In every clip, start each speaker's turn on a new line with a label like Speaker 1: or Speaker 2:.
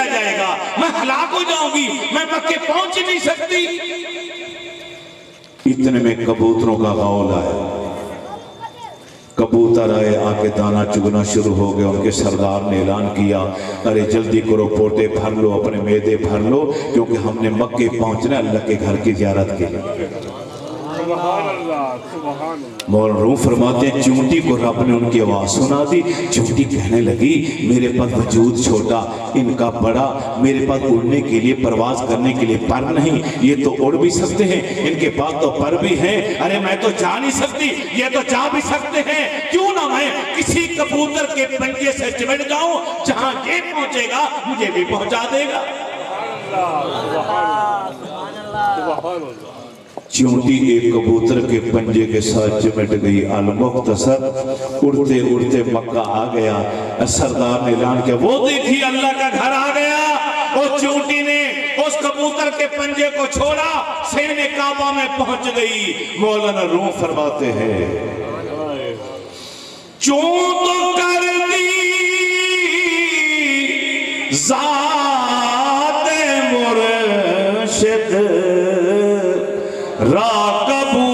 Speaker 1: چلا جائے گا، میں ہلاک ہو جاؤں گی، میں مکے پہنچ نہیں سکتی۔ اتنے میں کبوتروں کا غول آیا، کبوتر آئے، آ کے دانا چگنا شروع ہو گیا۔ ان کے سردار نے اعلان کیا، ارے جلدی کرو، پوٹے بھر لو، اپنے میدے بھر لو، کیونکہ ہم نے مکے پہنچنا اللہ کے گھر کی زیارت کے لیے۔ مولانا روم فرماتے ہیں چونٹی کو رب نے ان کی آواز سنا دی۔ چونٹی کہنے لگی میرے پاس وجود چھوٹا، ان کا بڑا، میرے پاس اڑنے کے لیے، پرواز کرنے کے لیے پر نہیں، یہ تو اڑ بھی سکتے ہیں، ان کے پاس تو پر بھی ہیں، ارے میں تو جا نہیں سکتی، یہ تو جا بھی سکتے ہیں، کیوں نہ میں کسی کبوتر کے پنجے سے چمٹ جاؤں، جہاں یہ پہنچے گا مجھے بھی پہنچا دے گا۔ چونٹی ایک کبوتر کے پنجے کے ساتھ چمٹ گئی، المختصر اڑتے اڑتے مکہ آ گیا۔ سردار نے اعلان کیا وہ دیکھیے اللہ کا گھر آ گیا۔ اور چونٹی نے اس کبوتر کے پنجے کو چھوڑا، سین کعبہ میں پہنچ گئی۔ مولانا روم فرماتے ہیں چون تو کر دی ذات مرشد را قبول،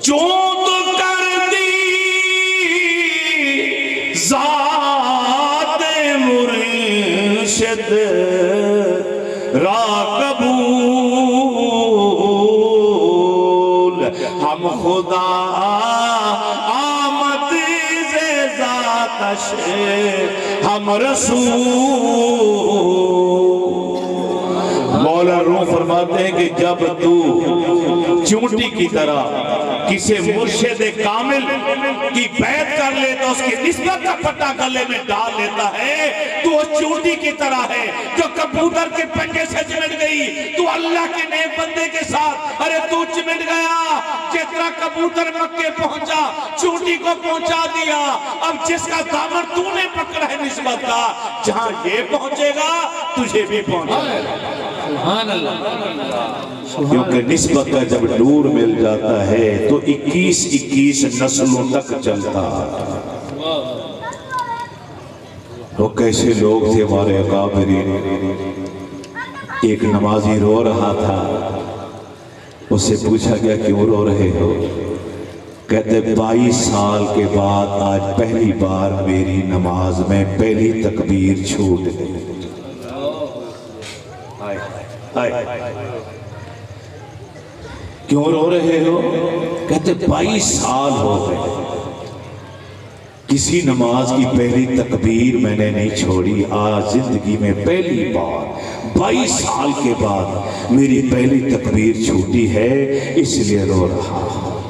Speaker 1: چون تو کر دی ذات مرشد را قبول، ہم خدا آمد ز ذاتش ہم رسول۔ مولا روح فرماتے ہیں کہ جب تو چونٹی کی طرح کسی مرشد کامل کی بیعت کر لیتا، اس کی نسبت کا پٹا گلے میں ڈال لیتا ہے، تو وہ چونٹی کی طرح ہے جو کبوتر کے پنجے سے چمٹ گئی۔ تو اللہ کے نیک بندے کے ساتھ ارے تو چمٹ گیا، جتنا کبوتر مکے پہنچا چونٹی کو پہنچا دیا۔ اب جس کا دامن تو نے پکڑا ہے نسبت کا، جہاں یہ پہنچے گا تجھے بھی پہنچے گا۔ سبحان اللہ۔ کیونکہ نسبت کا جب نور مل جاتا ہے تو 21 نسلوں تک چلتا۔ وہ کیسے لوگ تھے ہمارے اکابرین۔ ایک نمازی رو رہا تھا، اس سے پوچھا گیا کیوں رو رہے ہو؟ کہتے 22 سال کے بعد آج پہلی بار میری نماز میں پہلی تکبیر چھوٹ گئی۔ کیوں رو رہے ہو؟ کہتے 22 سال ہو گئے، کسی نماز کی پہلی تکبیر میں نے نہیں چھوڑی، آج زندگی میں پہلی بار 22 سال کے بعد میری پہلی تکبیر چھوٹی ہے، اس لیے رو رہا ہوں۔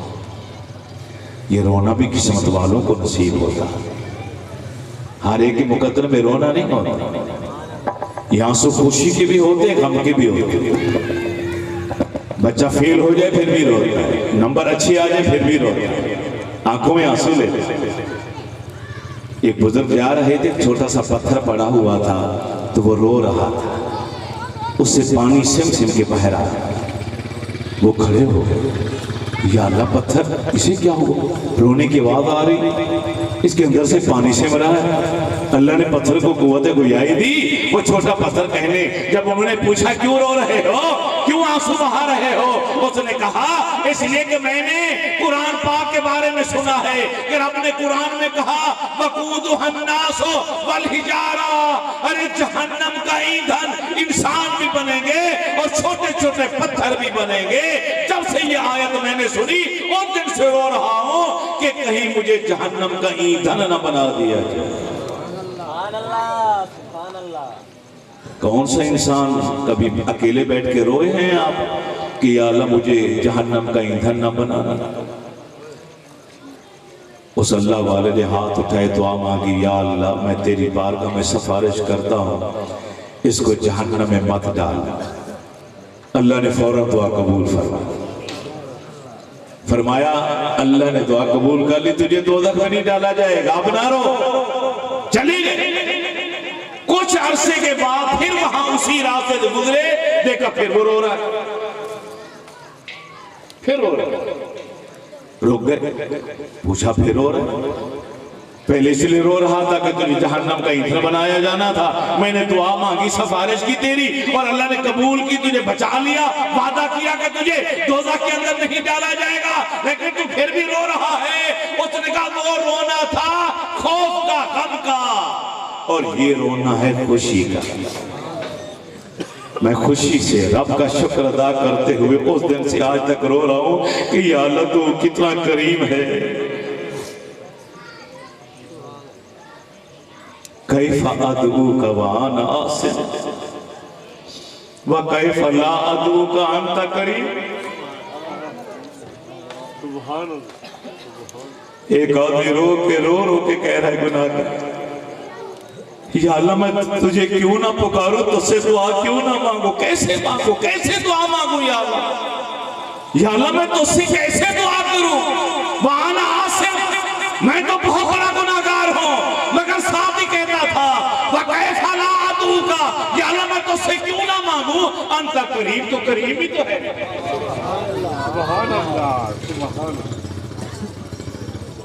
Speaker 1: یہ رونا بھی قسمت والوں کو نصیب ہوتا ہے، ہر ایک کے مقدر میں رونا نہیں ہوتا۔ یہاں سے خوشی کے بھی ہوتے ہیں، غم کے بھی ہوتے ہیں۔ بچہ فیل ہو جائے پھر بھی روتا ہے، نمبر اچھی آ جائے پھر بھی روتا ہے، آنکھوں میں آنسو لیتے ہیں۔ ایک بزرگ جا رہے تھے، چھوٹا سا پتھر پڑا ہوا تھا تو وہ رو رہا تھا، اس سے پانی سم سم کے بہہ رہا۔ وہ کھڑے ہو گئے، یا اللہ پتھر اسے کیا ہوا؟ رونے کی آواز آ رہی، اس کے اندر سے پانی سم رہا ہے۔ اللہ نے پتھر کو قوت گویائی دی۔ وہ چھوٹا پتھر کہنے جب انہوں نے پوچھا کیوں رو رہے ہو، کیوں آنسو بہا رہے ہو، اس نے کہا اس لیے کہ میں نے قرآن پاک کے بارے میں سنا ہے کہ رب نے قرآن میں کہا وقودھا الناس والحجارہ، ارے جہنم کا ایندھن انسان بھی بنیں گے اور چھوٹے چھوٹے پتھر بھی بنیں گے۔ جب سے یہ آیت میں نے سنی اور دن سے رو رہا ہوں کہ کہیں مجھے جہنم کا ایندھن نہ بنا دیا جائے۔ کون سا انسان کبھی اکیلے بیٹھ کے روئے ہیں آپ کہ یا اللہ مجھے جہنم کا ایندھن نہ بنانا؟ اس اللہ والے نے ہاتھ اٹھائے، دعا مانگی، یا اللہ میں تیری بارگاہ میں سفارش کرتا ہوں اس کو جہنم میں مت ڈال۔ اللہ نے فوراً دعا قبول فرمایا اللہ نے دعا قبول کر لی، تجھے دوزخ میں نہیں ڈالا جائے گا، اب نہ رو، چلی گئے۔ کچھ عرصے کے بعد پھر وہاں اسی راستے سے گزرے، دیکھا پھر وہ رو رہا ہے، پھر رو رہا ہے، رک گئے، پوچھا پھر رو رہا ہے، پہلے اس لیے رو رہا تھا کہ تجھے جہنم کا ایندھن بنایا جانا تھا. میں نے دعا مانگی, سفارش کی تیری, اور اللہ نے قبول کی, تجھے بچا لیا, وعدہ کیا کہ تجھے دوزخ کے اندر نہیں ڈالا جائے گا, لیکن تو پھر بھی رو رہا ہے. اس نے کہا وہ رونا تھا خوف کا, غم کا, اور یہ رونا ہے خوشی کا. میں خوشی سے رب کا شکر ادا کرتے ہوئے اس دن سے آج تک رو رہا ہوں کہ یا اللہ تو کتنا کریم ہے. کیف ادعوک وانا آسن وکیف لا ادعوک انت کریم. ایک آدمی رو کے کہہ رہا ہے گناہ کر, یا اللہ میں تجھے کیوں نہ پکاروں, تجھ سے دعا کیوں نہ مانگو, کیسے دعا مانگو یا اللہ, یا اللہ میں تجھ سے کیسے دعا کروں. وانا آسن, میں تو بہت بڑا گناہگار ہوں, مگر ساتھ ہی کہتا تھا وَكَيْفَ لَا أَدْعُوكَ, یا اللہ میں تجھ سے کیوں نہ مانگوں, انت کریم, تو کریم ہی تو ہے. سبحان اللہ, سبحان اللہ.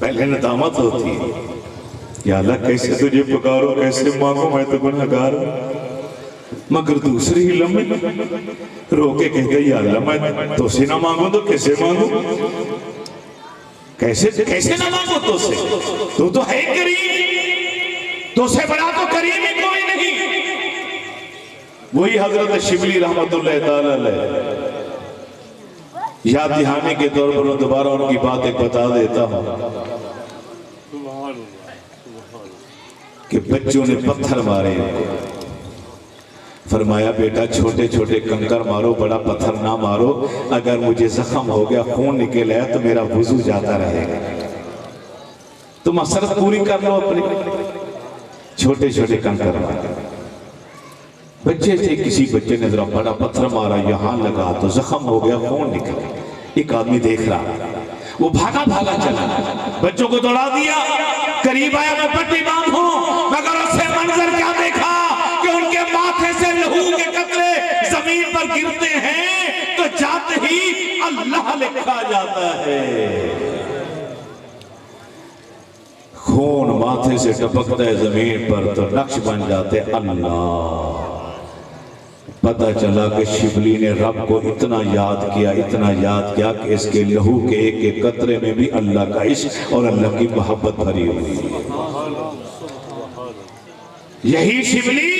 Speaker 1: پہلے ندامت ہوتی ہے, یا اللہ کیسے تجھے پکارو, کیسے مانگو, میں تو گناہگار ہوں. مگر دوسری ہی لمحے رو کے کہتے یا اللہ میں تو سے نہ مانگوں تو کیسے مانگوں, کیسے نہ مانگو تو سے, تو ہے کریم, تو سے بڑا تو کریم ہی کوئی نہیں. وہی حضرت شبلی رحمت اللہ تعالیٰ علیہ, یاد دہانے کے طور پر دوبارہ ان کی بات ایک بتا دیتا ہوں کہ بچوں نے پتھر مارے ان کو. فرمایا بیٹا چھوٹے چھوٹے کنکر مارو, بڑا پتھر نہ مارو, اگر مجھے زخم ہو گیا, خون نکل آیا تو میرا وضو جاتا رہے گا. تو مسرت پوری کر لو اپنی. چھوٹے چھوٹے کنکر مارے, بچے تھے, کسی بچے نے ذرا بڑا پتھر مارا, یہاں لگا تو زخم ہو گیا, خون نکل. ایک آدمی دیکھ رہا, وہ بھاگا چلا, بچوں کو دوڑا دیا, قریب آیا میں پٹی باندھوں, مگر اس سے منظر کیا دیکھا کہ ان کے ماتھے سے لہو کے قطرے زمین پر گرتے ہیں تو جاتے ہی اللہ لکھا جاتا ہے. خون ماتھے سے ٹپکتا ہے زمین پر تو نقش بن جاتے اللہ. پتہ چلا کہ شبلی نے رب کو اتنا یاد کیا کہ اس کے لہو کے ایک ایک قطرے میں بھی اللہ کا عشق اور اللہ کی محبت بھری ہوئی. یہی شبلی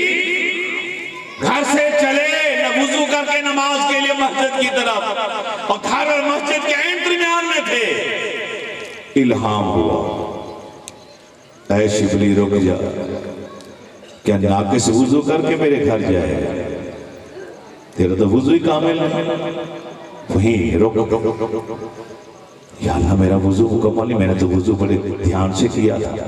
Speaker 1: گھر سے چلے نہ وضو کر کے نماز کے لیے مسجد کی طرف, اور گھر اور مسجد کے درمیان میں تھے. الہام ہوا, اے شبلی رک جا, کیا ناقص وضو کر کے میرے گھر جائے, تیرا تو وضو ہی کامل ہے. وہیں رک, یا اللہ میرا وضو مکمل نہیں, میں نے تو وضو بڑے دھیان سے کیا تھا,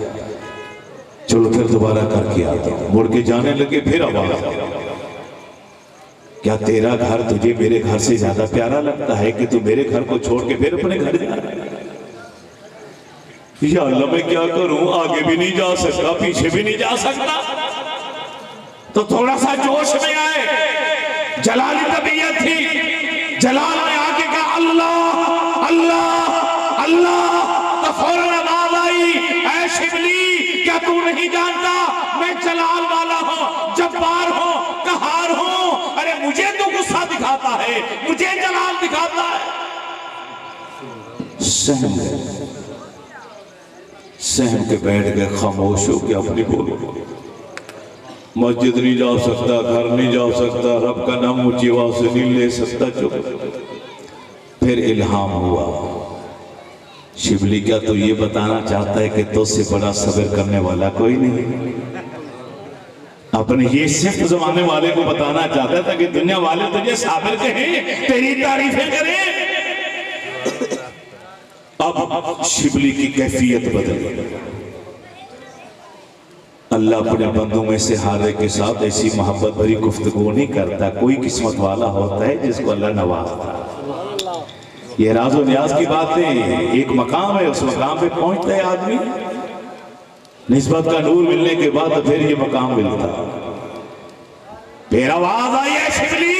Speaker 1: چلو پھر دوبارہ کر کے آتا. مڑ کے جانے لگے, پھر آواز, کیا تیرا گھر تجھے میرے گھر سے زیادہ پیارا لگتا ہے کہ تو میرے گھر کو چھوڑ کے پھر اپنے گھر جا رہا ہے. یا اللہ میں کیا کروں, آگے بھی نہیں جا سکتا, پیچھے بھی نہیں جا سکتا. تو تھوڑا سا جوش میں آئے, جلالی طبیعت تھی, جلال میں آگے کہا اللہ اللہ اللہ, تو فوراً آواز آئی, اے شبلی کیا تو نہیں جانتا میں جلال والا ہوں, جبار ہوں, قہار ہوں. ارے مجھے تو غصہ دکھاتا ہے, مجھے جلال دکھاتا ہے. سہم کے بیٹھ گئے, خاموش ہو کے اپنی بولو. مسجد نہیں جا سکتا, گھر نہیں جا سکتا, رب کا نام اونچی آواز سے نہیں لے سکتا, چپ. پھر الہام ہوا, شبلی کیا تو یہ بتانا چاہتا ہے کہ تو سے بڑا صبر کرنے والا کوئی نہیں. اپنے یہ صفت زمانے والے کو بتانا چاہتا تھا کہ دنیا والے تجھے صابر کہیں, تیری تعریفیں کریں. اب شبلی کی کیفیت بدل. اللہ اپنے بندوں میں سے ہارے کے ساتھ ایسی محبت بھری گفتگو نہیں کرتا. کوئی قسمت والا ہوتا ہے جس کو اللہ نوازتا. یہ راز و نیاز کی باتیں, ایک مقام ہے, اس مقام پہ پہنچتا ہے آدمی, نسبت کا نور ملنے کے بعد پھر یہ مقام ملتا. پھر آواز آئی, ہے شبلی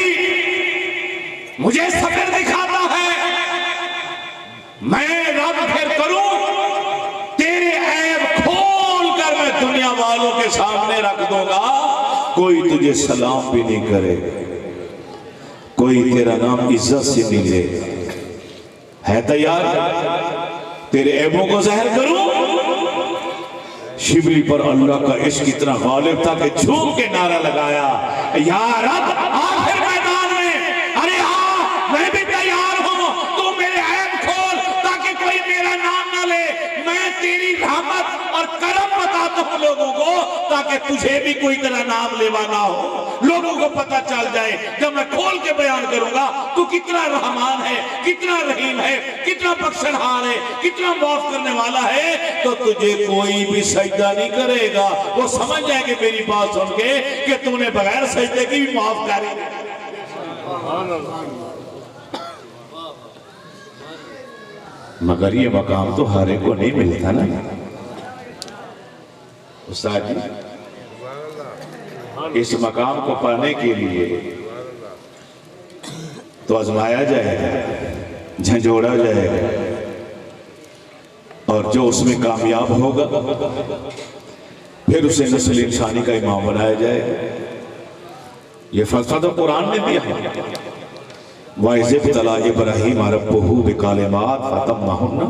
Speaker 1: مجھے صبر دکھاتا ہے, میں رب پھر کروں, تیرے عیب کھول میں دنیا والوں کے سامنے رکھ دوں گا، کوئی تجھے سلام بھی نہیں کرے، کوئی تیرا نام عزت سے نہیں لے۔ ہے تیار تیرے عیبوں کو ظاہر کروں؟ شبلی پر اللہ کا عشق اتنا غالب تھا کہ جھوم کے نعرہ لگایا، یا رب آخر میدان میں، ارے ہاں میں بھی تیار ہوں، تو میرے عیب کھول تاکہ کوئی میرا نام نہ لے، میں تیری رحمت اور کرم بتاتا ہوں لوگوں کو تاکہ تجھے بھی کوئی طرح نام لیوا نہ ہو، لوگوں کو پتہ چل جائے جب میں کھول کے بیان کروں گا تو کتنا رحمان ہے، کتنا رحیم ہے، کتنا بخشنہار ہے، کتنا معاف کرنے والا ہے، تو تجھے کوئی بھی سجدہ نہیں کرے گا۔ وہ سمجھ جائے گے میری بات سن کے کہ تم نے بغیر سجدے کی بھی معاف کری۔ مگر یہ مقام تو ہر ایک کو نہیں ملتا نا استاد جی، اس مقام کو پانے کے لیے تو آزمایا جائے گا، جھنجھوڑا جائے گا، اور جو اس میں کامیاب ہوگا پھر اسے نسل انسانی کا امام بنایا جائے گا۔ یہ فلسفہ تو قرآن نے دیا ہے، وَإِذِ ابْتَلَىٰ إِبْرَاهِيمَ رَبُّهُ بِكَلِمَاتٍ فَأَتَمَّهُنَّ۔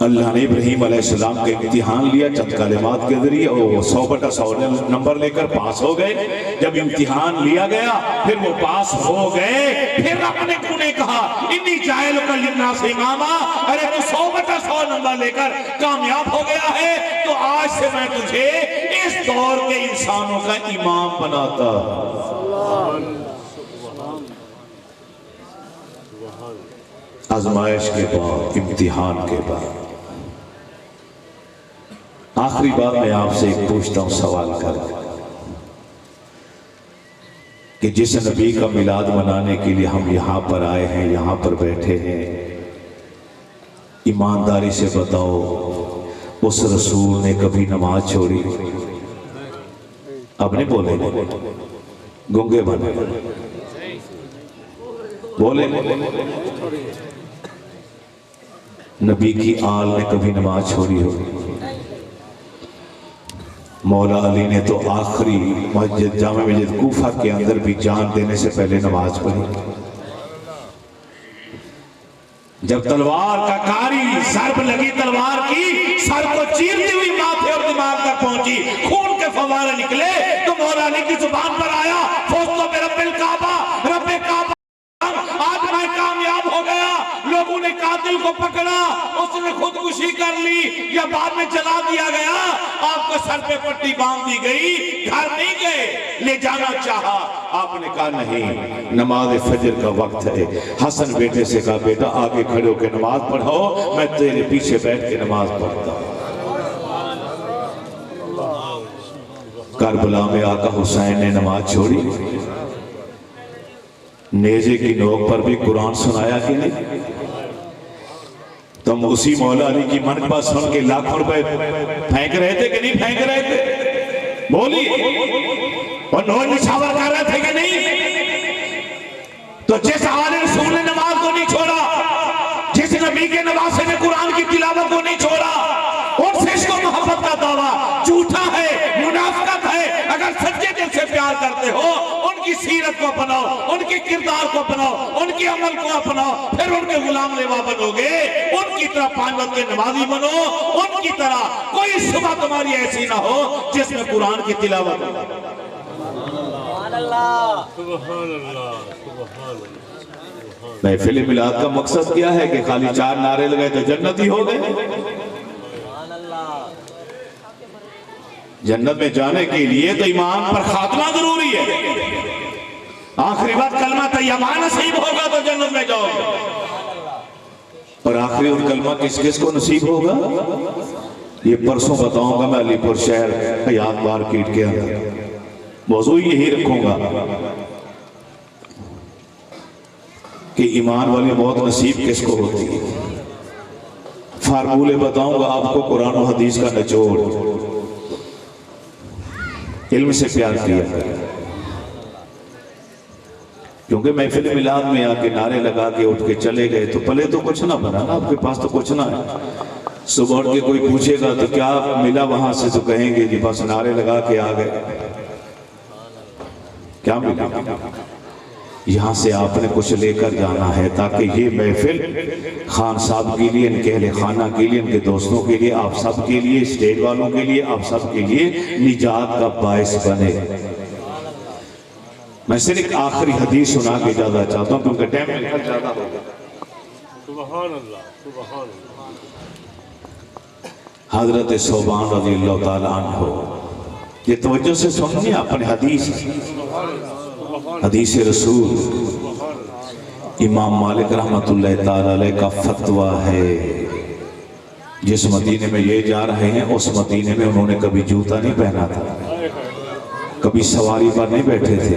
Speaker 1: اللہ نے ابراہیم علیہ السلام کا امتحان لیا چند کلمات کے ذریعے، اور وہ 100/100 نمبر لے کر پاس ہو گئے۔ جب امتحان لیا گیا پھر وہ پاس ہو گئے، پھر اپنے کو نے کہا انی جاعلک للناس اماما، ارے تو 100/100 نمبر لے کر کامیاب ہو گیا ہے تو آج سے میں تجھے اس دور کے انسانوں کا امام بناتا۔ آزمائش کے بعد، امتحان کے بعد، آخری بات میں آپ سے ایک پوچھتا ہوں سوال کر کہ جس نبی کا میلاد منانے کے لیے ہم یہاں پر آئے ہیں، یہاں پر بیٹھے ہیں، ایمانداری سے بتاؤ اس رسول نے کبھی نماز چھوڑی؟ اب نہیں بولے گنگے بنے بولے، نبی کی آل نے کبھی نماز چھوڑی ہو؟ مولا علی نے تو آخری مسجد جامع مسجد کوفہ کے اندر بھی جان دینے سے پہلے نماز پڑھی۔ جب تلوار کا کاری ضرب لگی تلوار کی، سر کو چیرتی ہوئی ماتھے اور دماغ تک پہنچی، خون کے فوارے نکلے تو مولا علی کی زبان پر آیا فوزتو برب الکعبہ، رب کعبہ آج میں کامیاب ہو گیا۔ لوگوں نے قاتل کو پکڑا، اس نے خودکشی کر لی یا بعد میں جلا دیا گیا، آپ کو سر پہ پٹی باندھ دی گئی، گھر نہیں گئے، لے جانا چاہا، آپ نے کہا نہیں، نماز فجر کا وقت ہے۔ حسن بیٹے سے کہا بیٹا آگے کھڑے ہو کے نماز پڑھاؤ، میں تیرے پیچھے بیٹھ کے نماز پڑھتا ہوں۔ کربلا میں آقا حسین نے نماز چھوڑی، نیزے کی نوک پر بھی قرآن سنایا کہ نہیں؟ تم اسی مولا علی کی منقبہ سن کے لاکھوں روپے پھینک رہے تھے کہ نہیں پھینک رہے تھے؟ بولی، اور نور نشاور کر رہے تھے کہ نہیں؟ تو جس آل رسول نے نماز کو نہیں چھوڑا، جس نبی کے نواسے نے قرآن کی تلاوت کو نہیں چھوڑا، ان سے عشق و محبت کا دعویٰ جھوٹا ہے، منافقت ہے۔ اگر سچے دل سے پیار کرتے ہو ان کی سیرت کو اپناؤ، ان کے کردار کو اپناؤ، ان کے عمل کو اپناؤ، پھر ان کے غلام لیوا بنو گے، ان کی طرح 5 وقت کے نمازی بنو، ان کی طرح کوئی صبح تمہاری ایسی نہ ہو جس میں قرآن کی تلاوت ہو۔ محفل میلاد کا مقصد کیا ہے کہ خالی 4 نعرے لگائے تو جنتی ہو گئے؟ جنت میں جانے کے لیے تو ایمان پر خاتمہ ضروری ہے۔ آخری بات کلمہ طیبہ نصیب ہوگا تو جنت میں جاؤ گے، اور آخری اور کلمہ کس کس کو نصیب ہوگا یہ پرسوں بتاؤں گا میں علی پور شہر حیات مارکیٹ کے اندر، موضوع یہی رکھوں گا کہ ایمان والی موت نصیب کس کو ہوتی ہے۔ فارمولے بتاؤں گا آپ کو قرآن و حدیث کا نچوڑ، علم سے پیار کیا کیونکہ محفل میلاد میں آ کے نعرے لگا کے اٹھ کے چلے گئے تو پلے تو کچھ نہ بنا نا، آپ کے پاس تو کچھ نہ ہے، صبح اٹھ کے کوئی پوچھے گا تو کیا ملا وہاں سے، تو کہیں گے جی بس نعرے لگا کے آ گئے. کیا ملا؟ یہاں سے آپ نے کچھ لے کر جانا ہے تاکہ یہ محفل خان صاحب کے لیے، ان کے اہل خانہ کے لیے، ان کے دوستوں کے لیے، آپ سب کے لیے، اسٹیج والوں کے لیے، آپ سب کے لیے نجات کا باعث بنے. میں صرف ایک آخری حدیث سنا کے اجازت چاہتا ہوں کیونکہ ٹائم میں بہت زیادہ ہو گیا.
Speaker 2: سبحان اللہ سبحان اللہ.
Speaker 1: حضرت ثوبان رضی اللہ تعالیٰ عنہ، یہ توجہ سے سننی اپنے حدیث رسول امام مالک رحمت اللہ تعالیٰ علیہ کا فتویٰ ہے. جس مدینے میں یہ جا رہے ہیں اس مدینے میں انہوں نے کبھی جوتا نہیں پہنا تھا، کبھی سواری پر نہیں بیٹھے تھے،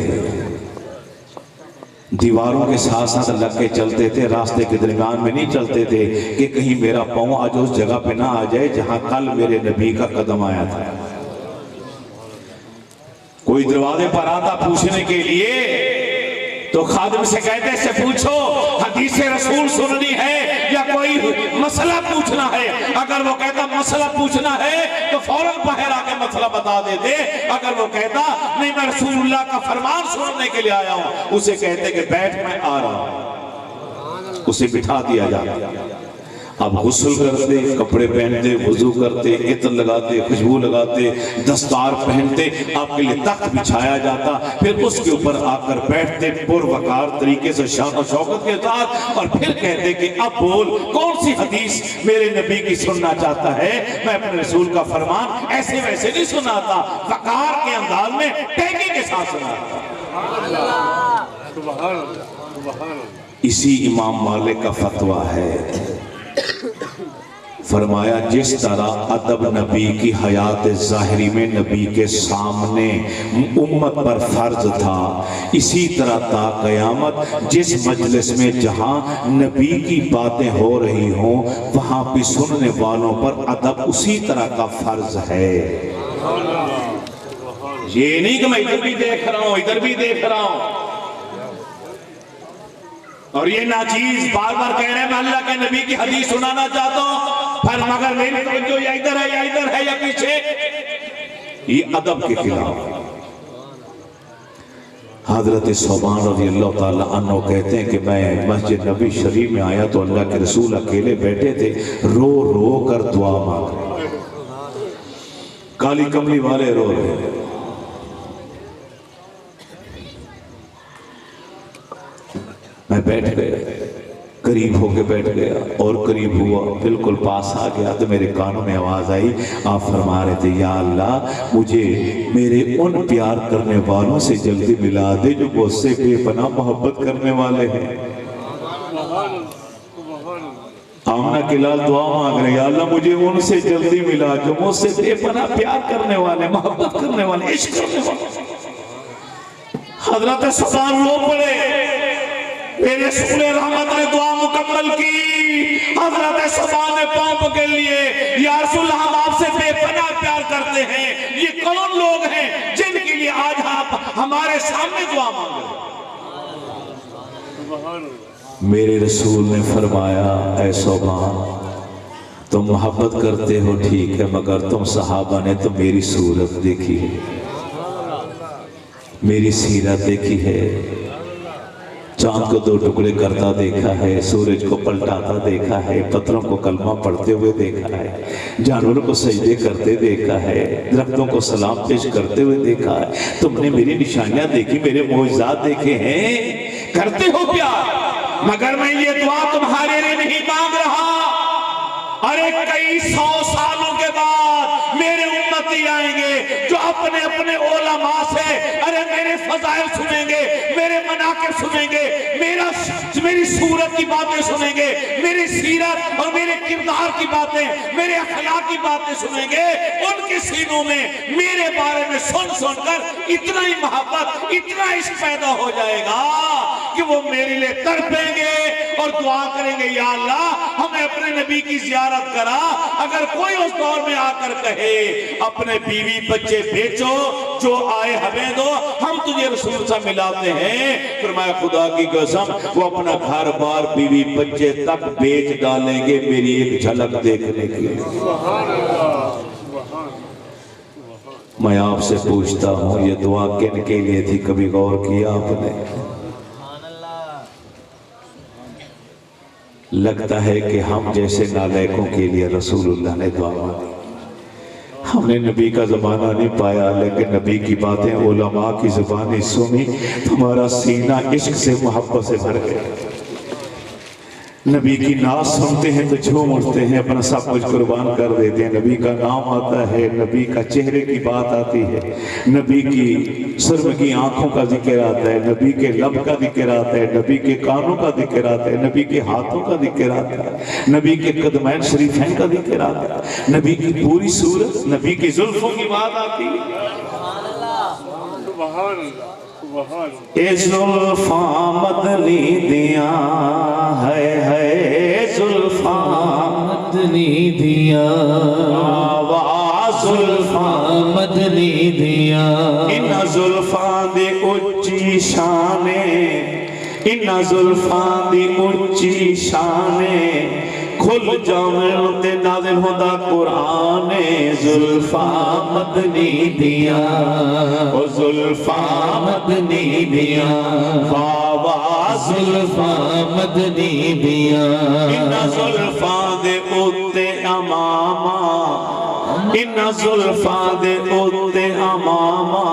Speaker 1: دیواروں کے ساتھ ساتھ لگ کے چلتے تھے، راستے کے درمیان میں نہیں چلتے تھے کہ کہیں میرا پاؤں آج اس جگہ پہ نہ آ جائے جہاں کل میرے نبی کا قدم آیا تھا. کوئی دروازے پر آتا پوچھنے کے لیے تو خادم سے کہتے اس سے پوچھو حدیث رسول سننی ہے یا کوئی مسئلہ پوچھنا ہے. اگر وہ کہتا مسئلہ پوچھنا ہے تو فوراً باہر آ کے مسئلہ بتا دیتے. اگر وہ کہتا نہیں میں رسول اللہ کا فرمان سننے کے لیے آیا ہوں، اسے کہتے کہ بیٹھ میں آ رہا ہوں، اسے بٹھا دیا جاتا. اب غسل کرتے، کپڑے پہنتے، وضو کرتے، عطر لگاتے، خوشبو لگاتے، دستار پہنتے، آپ کے لیے تخت بچھایا جاتا، پھر اس کے اوپر آ کر بیٹھتے پروقار طریقے سے شان و شوکت کے ساتھ، اور پھر کہتے کہ اب بول کون سی حدیث میرے نبی کی سننا چاہتا ہے. میں اپنے رسول کا فرمان ایسے ویسے نہیں سناتا، وقار کے انداز میں ٹینگی کے ساتھ سناتا.
Speaker 2: سبحان اللہ سبحان اللہ.
Speaker 1: اسی امام مالک کا فتویٰ ہے. فرمایا جس طرح ادب نبی کی حیات ظاہری میں نبی کے سامنے امت پر فرض تھا، اسی طرح تا قیامت جس مجلس میں جہاں نبی کی باتیں ہو رہی ہوں وہاں بھی سننے والوں پر ادب اسی طرح کا فرض ہے. یہ نہیں کہ میں ادھر بھی دیکھ رہا ہوں ادھر بھی دیکھ رہا ہوں، اور یہ ناچیز بار بار کہہ رہے ہیں میں اللہ کے نبی کی حدیث سنانا چاہتا ہوں، پر مگر میری توجہ یا ادھر ہے یا پیچھے. یہ ادب کے خلاف. حضرت ثوبان رضی اللہ تعالیٰ عنہ کہتے ہیں کہ میں مسجد نبی شریف میں آیا تو اللہ کے رسول اکیلے بیٹھے تھے، رو رو کر دعا مانگ رہے، کالی کملی والے رو رہے ہیں. میں بیٹھ گیا، قریب ہو کے بیٹھ گیا اور قریب ہوا، بالکل پاس آ گیا تو میرے کانوں میں آواز آئی. آپ فرما رہے تھے یا اللہ مجھے میرے ان پیار کرنے والوں سے جلدی ملا دے جو مجھ سے بے پناہ محبت کرنے والے ہیں. آمنہ کے لال دعا مانگ رہے یا اللہ مجھے ان سے جلدی ملا جو مجھ سے بے پناہ پیار کرنے والے، محبت کرنے والے، عشق کرنے والے. حضرت ثوبان رو پڑے. میرے رسول رحمت نے دعا مکمل کی. حضرت ثوبان نے پاؤں پکڑ لیے، یا رسول اللہ ہم آپ سے بے پناہ پیار کرتے ہیں. یہ کون لوگ ہیں جن کے لیے آج آپ ہمارے سامنے دعا مانگ رہے ہیں؟ میرے رسول نے فرمایا اے ثوبان تم محبت کرتے ہو ٹھیک ہے، مگر تم صحابہ نے تو میری صورت دیکھی ہے، میری سیرت دیکھی ہے، چاند کو دو ٹکڑے کرتا دیکھا ہے، سورج کو پلٹاتا دیکھا ہے، پتھروں کو کلمہ پڑھتے ہوئے دیکھا ہے، جانوروں کو سجدے کرتے دیکھا ہے، درختوں کو سلام پیش کرتے ہوئے دیکھا ہے. تم نے میری نشانیاں دیکھی، میرے معجزات دیکھے ہیں، کرتے ہو پیار. مگر میں یہ دعا تمہارے لیے نہیں مانگ رہا. ارے کئی 100 سالوں کے بعد میرے امتی آئیں گے جو اپنے اپنے علماء سے ارے میرے فضائل سنیں گے، میرے مناقب سنیں گے، میری صورت کی باتیں سنیں گے، میری سیرت اور میرے کردار کی باتیں، میرے اخلاق کی باتیں سنیں گے. ان کے سینوں میں میرے بارے میں سن کر اتنا ہی محبت، اتنا عشق پیدا ہو جائے گا کہ وہ میرے لیے تڑپیں گے اور دعا کریں گے یا اللہ ہمیں اپنے نبی کی زیارت کرا. اگر کوئی اس دور میں آ کر کہے اپنے بیوی بچے بیچو، جو آئے ہمیں دو، ہم تجھے رسول سے ملاتے ہیں۔ فرمایا خدا کی قسم وہ اپنا گھر بار بیوی بچے تک بیچ ڈالیں گے میری ایک جھلک دیکھنے کے لیے۔ میں آپ سے پوچھتا ہوں یہ دعا کن کے لیے تھی؟ کبھی غور کیا آپ نے؟ لگتا ہے کہ ہم جیسے نالائقوں کے لیے رسول اللہ نے دعا مانگی۔ ہم نے نبی کا زمانہ نہیں پایا لیکن نبی کی باتیں علماء کی زبانی سنی، ہمارا سینہ عشق سے محبت سے بھر گیا۔ نبی کی ناز سنتے ہیں تو جھوم اٹھتے ہیں، اپنا سب کچھ قربان کر دیتے ہیں۔ نبی کا نام آتا ہے، نبی کا چہرے کی بات آتی ہے، نبی کی سرمگی آنکھوں کا ذکر آتا ہے، نبی کے لب کا ذکر آتا ہے، نبی کے کانوں کا ذکر آتا ہے، نبی کے ہاتھوں کا ذکر آتا ہے، نبی کے قدمین شریفین کا ذکر آتا ہے، نبی کی پوری صورت، نبی کی زلفوں کی بات آتی ہے۔
Speaker 2: سبحان اللہ، سبحان اللہ۔
Speaker 1: اے زلفاں مدنی دیاں، ہے زلفاں
Speaker 3: مدنی دیا،
Speaker 1: آواز
Speaker 3: زلفاں مدنی دیا،
Speaker 1: ان زلفاں دی اچھی شانے، ان زلفاں دی اچھی شانے، کھل جاویں تے نازل ہوندا قرآن، زلفاں مدنی دیا، او زلفاں
Speaker 3: مدنی دیا،
Speaker 1: آواز
Speaker 3: زلفاں مدنی دیا،
Speaker 1: ان زلفاں دے اوتے اماما، ان زلفاں دے اوتے اماما،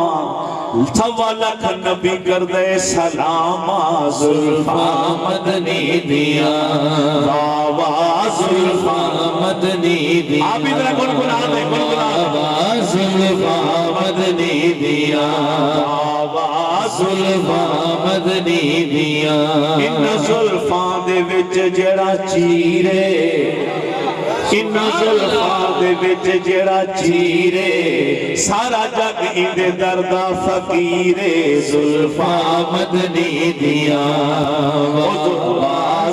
Speaker 1: سوا لکھ نبی کر دے سلاما، زلفاں
Speaker 3: مدنی دیا،
Speaker 1: آواز
Speaker 3: زلفاں مدنی دیا،
Speaker 1: آپ ادھر گنگنا دیں، گنگنا
Speaker 3: زلفاں مدنی دیا،
Speaker 1: آواز
Speaker 3: زلفاں مدنی دیا،
Speaker 1: ان زلفاں دے وچ جڑا چیرے، ان زلفاں دے وچ جڑا چیرے، سارا جگ اندے دردہ فقیرے، زلفاں
Speaker 3: مدنی دیا،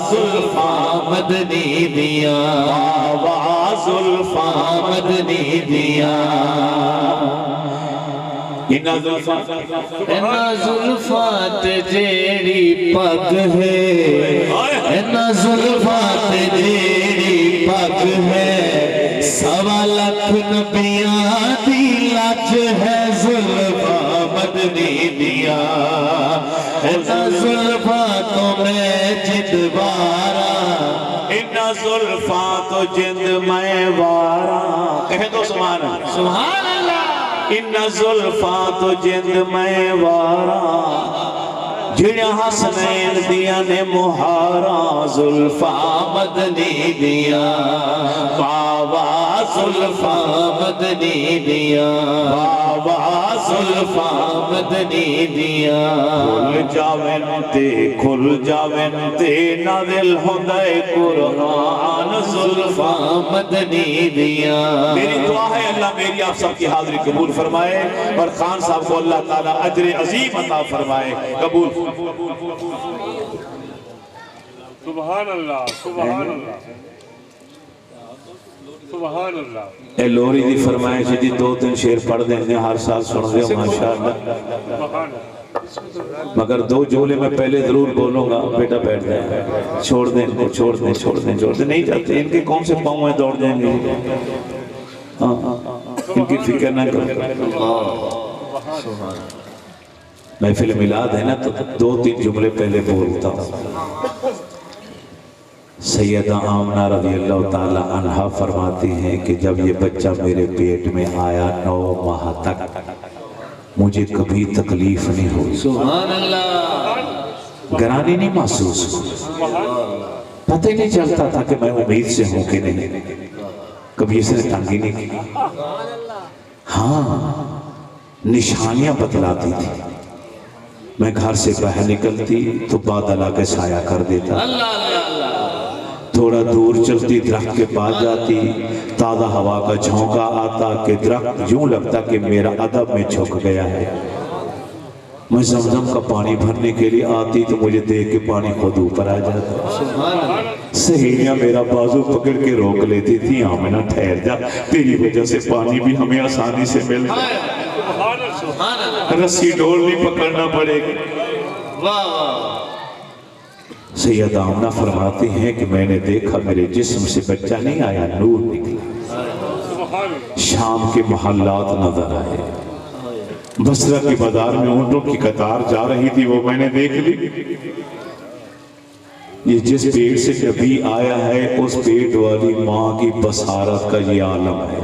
Speaker 3: زلفاں مدنی دیا،
Speaker 1: آواز زلفاں
Speaker 3: مدنی دیا،
Speaker 1: ان زلفاں
Speaker 3: اینا زلفاں تے جیڑی پگ ہے، اینا زلفاں تے جیڑی پگ ہے، سوا لکھ نبیاں دی لج ہے، زلفاں مدنی دیا، اینا زلفاں تو میں جدوارا،
Speaker 1: ان زلفاں تو جند میں وارا، کہہ دو سبحان اللہ،
Speaker 3: سبحان اللہ،
Speaker 1: ان زلفاں تو جند میں وارا، جڑیاں حسنین دیا نے مہارا، زلفاں
Speaker 3: مدنی دیا،
Speaker 1: بابا
Speaker 3: زلفاں مدنی دیا،
Speaker 1: بابا
Speaker 3: زلفاں مدنی دیا،
Speaker 1: کھل جاویں تے نازل ہوندے قرآن،
Speaker 3: زلفاں مدنی دیا،
Speaker 1: میری دعا ہے اللہ میری آپ سب کی حاضری قبول فرمائے اور خان صاحب کو اللہ تعالیٰ اجر عظیم عطا فرمائے، قبول۔
Speaker 2: سبحان اللہ، سبحان اللہ، سبحان اللہ،
Speaker 1: اے لوری دی فرمائش جی 2-3 شعر پڑھ دیں ہر سال سن دے ہو ماشاءاللہ،
Speaker 2: سبحان اللہ۔
Speaker 1: مگر 2 جملے میں پہلے ضرور بولوں گا، بیٹا بیٹھ جائیں، چھوڑ دیں ان کو، چھوڑ دیں، چھوڑ دیں، چھوڑ دیں، نہیں جاتے ان کے کون سے پاؤں ہیں دوڑ جائیں گے، ان کی فکر نہ کرو، محفل میلاد ہے نا تو 2-3 جملے پہلے بولتا ہوں۔ سیدہ آمنہ رضی اللہ تعالی عنہ فرماتی ہیں کہ جب یہ بچہ میرے پیٹ میں آیا 9 ماہ تک مجھے کبھی تکلیف نہیں ہوئی،
Speaker 3: سبحان اللہ،
Speaker 1: گرانی نہیں محسوس ہوئی، پتہ ہی نہیں چلتا تھا کہ میں امید سے ہوں کہ نہیں، کبھی اس نے تنگی نہیں کی، ہاں نشانیاں بتلاتی تھی، میں گھر سے باہر نکلتی تو بادل آ کے سایہ کر دیتا، تھوڑا دور چلتی درخت کے پاس جاتی، تازہ ہوا کا جھونکا آتا کہ درخت یوں لگتا کہ میرا ادب میں جھک گیا ہے، میں زمزم کا پانی بھرنے کے لیے آتی تو مجھے دیکھ کے پانی خود اوپر آ جاتا.
Speaker 3: سبحان اللہ.
Speaker 1: سہیلیاں میرا بازو پکڑ کے روک لیتی تھی, آمنہ ٹھہر جا, تیری وجہ سے پانی بھی ہمیں آسانی سے مل جائے,
Speaker 3: سبحان اللہ.
Speaker 1: رسی ڈول نہیں پکڑنا پڑے گی.
Speaker 3: واہ واہ.
Speaker 1: سیدہ آمنہ فرماتی ہیں کہ میں نے دیکھا میرے جسم سے بچہ نہیں آیا, نور نکلا. شام کے محلات نظر آئے, بصرہ کے بازار میں اونٹوں کی قطار جا رہی تھی, وہ میں نے دیکھ لی. یہ جس پیٹ سے نبی آیا ہے اس پیٹ والی ماں کی بصارت کا یہ عالم ہے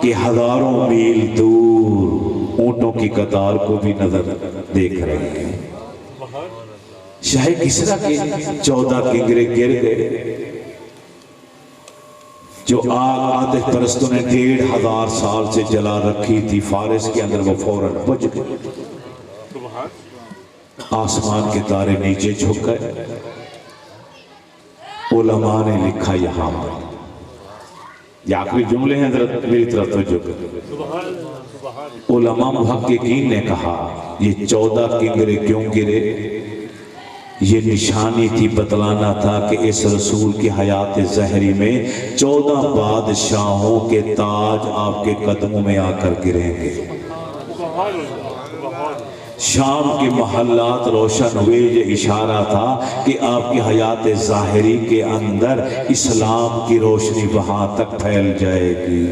Speaker 1: کہ ہزاروں میل دور اونٹوں کی قطار کو بھی نظر دیکھ رہے ہیں. شاہ کسریٰ کے 14 کنگرے گر گئے جو آگ آتش پرستوں نے 1500 سال سے جلا رکھی تھی فارس کے اندر, وہ فوراً بجھ گئے. آسمان کے تارے نیچے جھک گئے. علماء نے لکھا یہاں پر, یہ آخری جملے ہیں, حضرت میری طرف توجہ کریں. علماء محققین نے کہا یہ 14 کنگرے کیوں گرے؟ یہ نشانی تھی, بتلانا تھا کہ اس رسول کی حیات ظاہری میں 14 بادشاہوں کے تاج آپ کے قدموں میں آ کر گریں گے. شام کے محلات روشن ہوئے, یہ اشارہ تھا کہ آپ کی حیات ظاہری کے اندر اسلام کی روشنی وہاں تک پھیل جائے گی.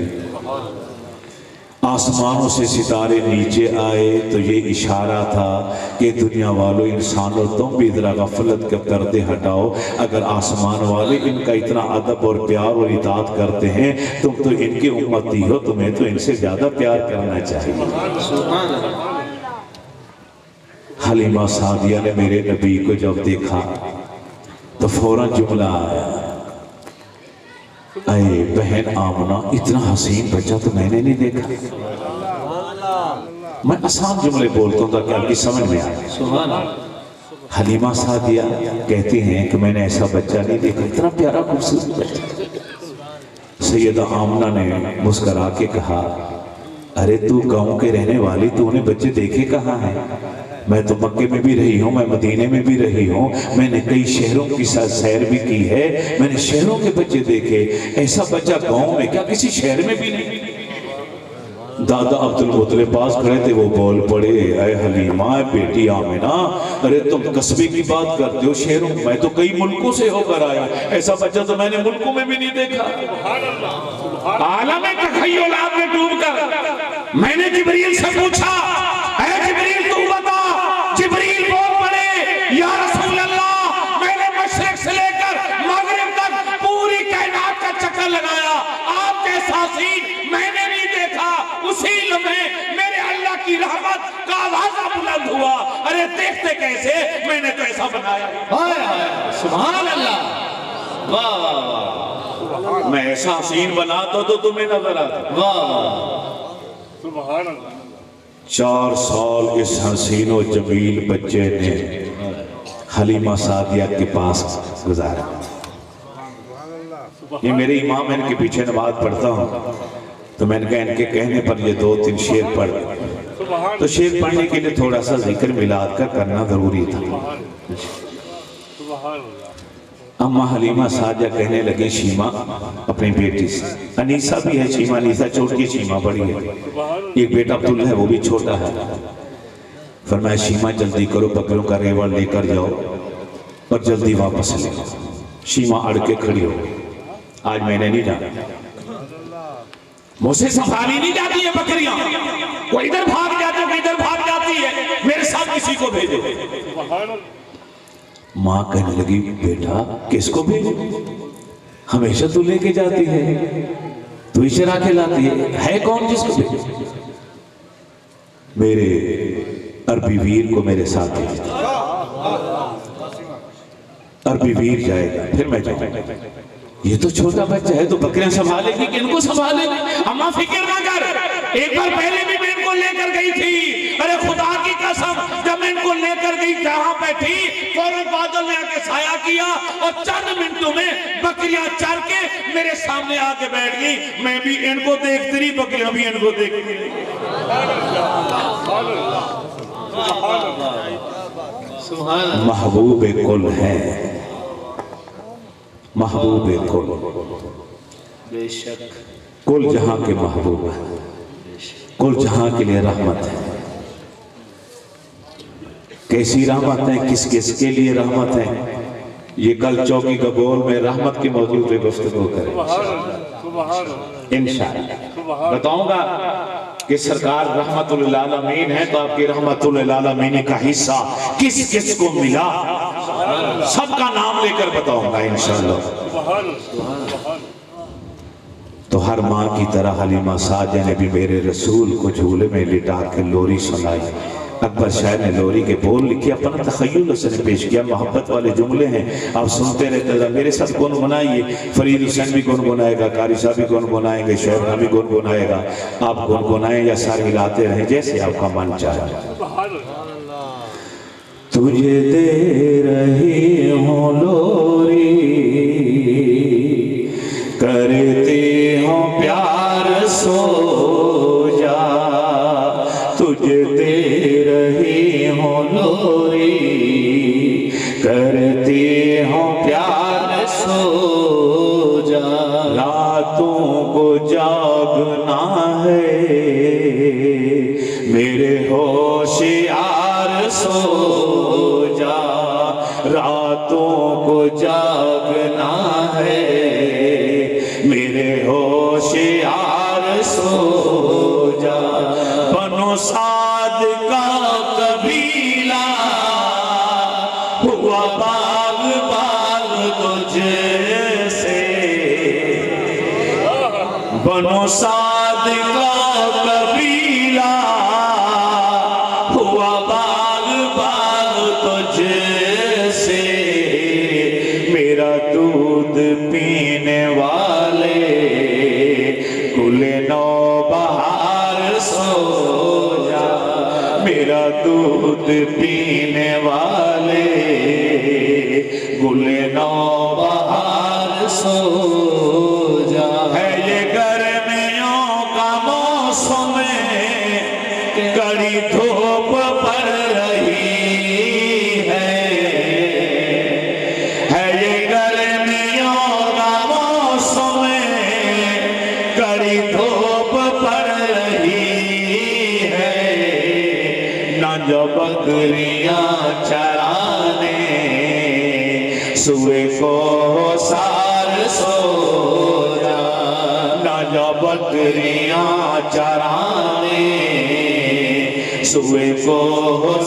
Speaker 1: آسمانوں سے ستارے نیچے آئے تو یہ اشارہ تھا کہ دنیا والوں, انسانوں, تم بھی ذرا غفلت کے پردے ہٹاؤ. اگر آسمان والے ان کا اتنا ادب اور پیار اور اطاعت کرتے ہیں, تم تو ان کے امتی ہو, تمہیں تو ان سے زیادہ پیار کرنا چاہیے.
Speaker 3: سبحان اللہ.
Speaker 1: حلیمہ سعدیہ نے میرے نبی کو جب دیکھا تو فوراً جملہ آیا, اے بہن آمنہ, اتنا حسین بچہ تو میں نے نہیں دیکھا. میں آسان جملے بولتا ہوں تاکہ آپ کی سمجھ میں آئے.
Speaker 3: سبحان اللہ.
Speaker 1: حلیمہ سعدیہ کہتی ہیں کہ میں نے ایسا بچہ نہیں دیکھا, اتنا پیارا خوبصورت بچہ. سیدہ آمنہ نے مسکرا کے کہا, ارے تو گاؤں کے رہنے والی, تو انہیں بچے دیکھے کہاں ہیں؟ میں تو مکے میں بھی رہی ہوں, میں مدینے میں بھی رہی ہوں, میں نے کئی شہروں کی سیر بھی کی ہے, میں نے شہروں کے بچے دیکھے, ایسا بچہ گاؤں میں کیا کسی شہر میں بھی نہیں. دادا عبدالمطلب پاس کھڑے تھے, وہ بول پڑے, اے حلیمہ, بیٹی آمنہ, ارے تم قصبے کی بات کرتے ہو, شہروں میں تو کئی ملکوں سے ہو کر آیا, ایسا بچہ تو میں نے ملکوں میں بھی نہیں دیکھا. عالم تخیلات میں ڈوب کر میں نے جبریل سے پوچھا, اے جبریل تو بتا. جبریل بول پڑے, یا رسول اللہ, میں نے مشرق سے لے کر مغرب تک پوری کائنات کا چکر لگایا, آپ کے ساتھی میں نے نہیں دیکھا. اسی لمحے میرے اللہ کی رحمت کا آوازہ بلند ہوا, ارے دیکھتے کیسے, میں نے تو ایسا بنایا.
Speaker 3: سبحان اللہ. واہ واہ واہ.
Speaker 1: میں ایسا حسین بناتا تو تمہیں نظر آتا.
Speaker 3: واہ واہ.
Speaker 2: سبحان اللہ.
Speaker 1: 4 سال اس حسین و جمیل بچے نے حلیمہ سعدیہ کے پاس گزارا. یہ میرے امام, ان کے پیچھے نماز پڑھتا ہوں, تو میں نے کہا ان کے کہنے پر یہ 2-3 شعر پڑھ, تو شعر پڑھنے کے لیے تھوڑا سا ذکر ملاد کا کرنا ضروری تھا.
Speaker 2: سبحان اللہ.
Speaker 1: اماں حلیمہ سعدیہ کہنے لگے شیمہ اپنی بیٹی سے, انیسہ بھی ہے, شیمہ انیسہ چھوٹی, شیمہ بڑی ہے, ایک بیٹا عبداللہ ہے, وہ بھی چھوٹا ہے. فرمایا شیمہ جلدی کرو, بکروں کا ریوڑ لے کر جاؤ اور جلدی واپس لے. شیمہ اڑ کے کھڑی ہو, آج میں نے نہیں جانا, مجھ سے سنبھالی نہیں جاتی ہے بکریاں, کوئی ادھر بھاگ جاتا ہے, کوئی ادھر بھاگ جاتی ہے, میرے ساتھ کسی کو بھیجو. ماں کہنے لگی, بیٹا کس کو بھیجو, ہمیشہ تو لے کے جاتی ہے, تو ہی چرا کے لاتی ہے کون جس کو بھیجو؟ میرے عربی ویر کو میرے ساتھ بھیج دو. عربی ویر جائے گا, پھر میں جاؤں گا. یہ تو چھوٹا بچہ ہے, تو بکریاں سنبھالے گی کہ ان کو سنبھالے گی؟ اماں فکر نہ کر, ایک بار پہلے بھی میں ان کو لے کر گئی تھی، ارے خدا کی قسم جب میں ان کو لے کر گئی جہاں پہ تھی فوراً بادل نے آ کے سایہ کیا اور چند منٹوں میں بکریاں چر کے میرے سامنے آ کے بیٹھ گئی، میں بھی ان کو دیکھتی رہی، بکریاں بھی ان کو دیکھتی رہی۔
Speaker 3: سبحان اللہ،
Speaker 1: محبوب کل ہے، محبوب کل،
Speaker 3: بے شک،
Speaker 1: کل جہاں کے محبوب ہے، کل جہاں کے لیے رحمت ہے۔ کیسی رحمت ہے، کس کس کے لیے رحمت ہے، یہ کل چوکی کا گول میں رحمت کے موضوع پہ گفتگو کریں انشاءاللہ۔ بتاؤں گا کہ سرکار رحمت للعالمین ہے تو آپ کی رحمت للعالمین کا حصہ کس کس کو ملا سب کا نام لے کر بتاؤں گا انشاءاللہ۔ تو ہر ماں کی طرح حلیمہ سعدیہ نے بھی میرے رسول کو جھولے میں لٹا کے لوری سنائی۔ اکبر شاعر نے لوری کے بول لکھے، اپنا تخیل اس نے پیش کیا، محبت والے جملے ہیں، آپ سنتے رہتے ہیں۔ میرے ساتھ گنگنائیے، فرید حسین بھی گنگنائے گا، قاری صاحب بھی گنگنائیں گے، شعیب بھی گنگنائے گا، آپ گنگنائیں یا سر ہلاتے رہیں جیسے آپ کا من چاہے۔ تجھے دے رہی ہوں لوری، کرتے ہوں پیار سو جا، تجھے دے رہی ہوں لوری، کرتے ہوں پیار سو جا، راتوں کو جاگنا ہے میرے ہوشیار سو جا، راتوں کو جاگنا ہے میرے ہوشیار سو جا، بنو سعد کا قبیلہ ہوا باغ باغ تجھ سے، بنو سعد کا قبیلہ ہوا باغ باغ تجھ سے، میرا دودھ پینے والے گل نو بہار سو جا، میرا دودھ پینے والے گل نو بہار سو جا، ہے یہ گرمیوں کا موسم کڑی دھوپ پڑ رہی ہے یہ گرمیوں کا موسم کڑی دھوپ پڑ رہی ہے، نہ جو بکریاں چرانے سوئے کو سار سو جا، نہ جو بکریاں چرانے سوئے کو